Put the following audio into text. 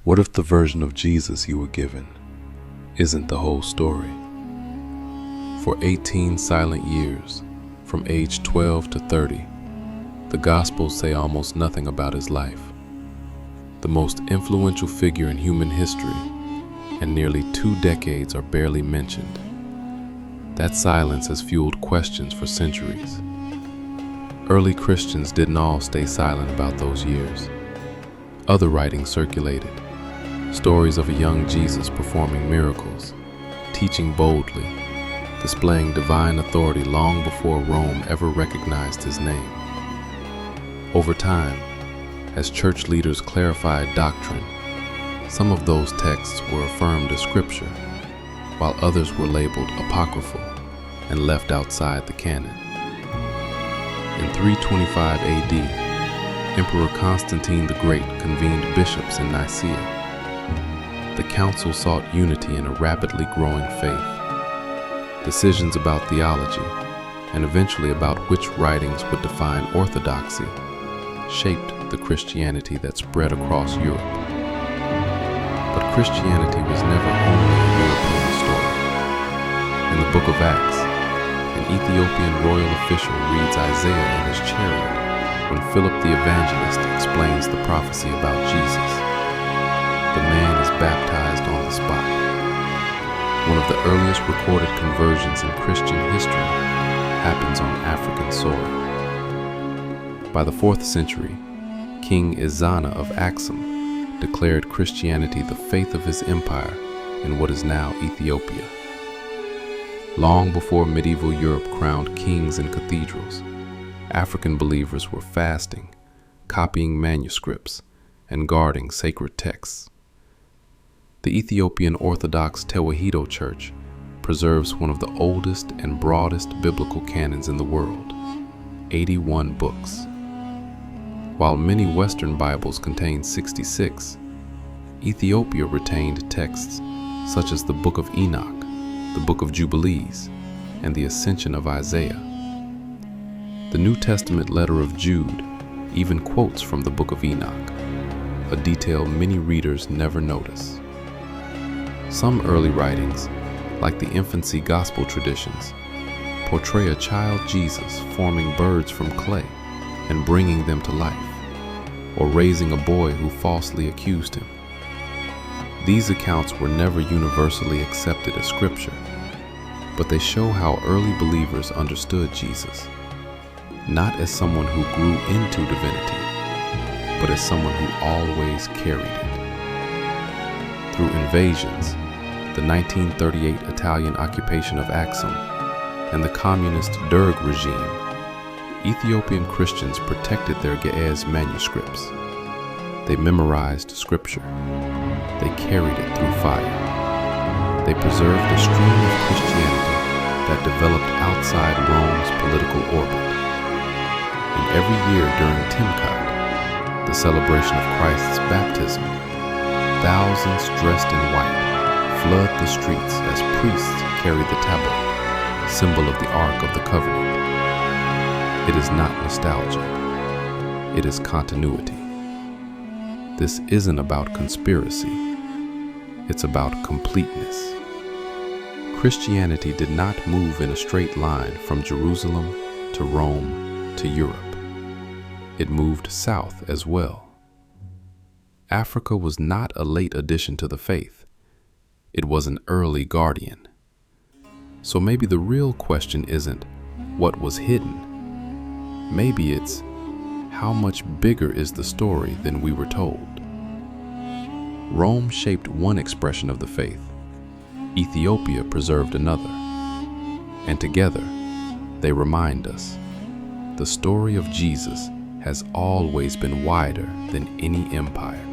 What if the version of Jesus you were given isn't the whole story? For 18 silent years, from age 12 to 30, the Gospels say almost nothing about his life. The most influential figure in human history, and nearly 2 decades are barely mentioned. That silence has fueled questions for centuries. Early Christians didn't all stay silent about those years. Other writings circulated, stories of a young Jesus performing miracles, teaching boldly, displaying divine authority long before Rome ever recognized his name. Over time, as church leaders clarified doctrine, some of those texts were affirmed as scripture, while others were labeled apocryphal and left outside the canon. In 325 AD, Emperor Constantine the Great convened bishops in Nicaea. The council sought unity in a rapidly growing faith. Decisions about theology, and eventually about which writings would define orthodoxy, shaped the Christianity that spread across Europe. But Christianity was never only a European story. In the book of Acts, an Ethiopian royal official reads Isaiah in his chariot when Philip the evangelist explains the prophecy about Jesus. The man is baptized on the spot. One of the earliest recorded conversions in Christian history happens on African soil. By the 4th century, King Ezana of Aksum declared Christianity the faith of his empire in what is now Ethiopia. Long before medieval Europe crowned kings in cathedrals, African believers were fasting, copying manuscripts, and guarding sacred texts. The Ethiopian Orthodox Church preserves one of the oldest and broadest biblical canons in the world, 81 books. While many Western Bibles contain 66, Ethiopia retained texts such as the Book of Enoch, the Book of Jubilees, and the Ascension of Isaiah. The New Testament letter of Jude even quotes from the Book of Enoch, a detail many readers never notice. Some early writings, like the infancy gospel traditions, portray a child Jesus forming birds from clay and bringing them to life, or raising a boy who falsely accused him. These accounts were never universally accepted as scripture, but they show how early believers understood Jesus, not as someone who grew into divinity, but as someone who always carried it. Through invasions, the 1938 Italian occupation of Aksum, and the communist Derg regime, Ethiopian Christians protected their Ge'ez manuscripts. They memorized scripture. They carried it through fire. They preserved a stream of Christianity that developed outside Rome's political orbit. And every year during Timkat, the celebration of Christ's baptism, thousands dressed in white flood the streets as priests carry the tablet, symbol of the Ark of the Covenant. It is not nostalgia. It is continuity. This isn't about conspiracy. It's about completeness. Christianity did not move in a straight line from Jerusalem to Rome to Europe. It moved south as well. Africa was not a late addition to the faith. It was an early guardian. So maybe the real question isn't what was hidden. Maybe it's how much bigger is the story than we were told. Rome shaped one expression of the faith. Ethiopia preserved another. And together, they remind us the story of Jesus has always been wider than any empire.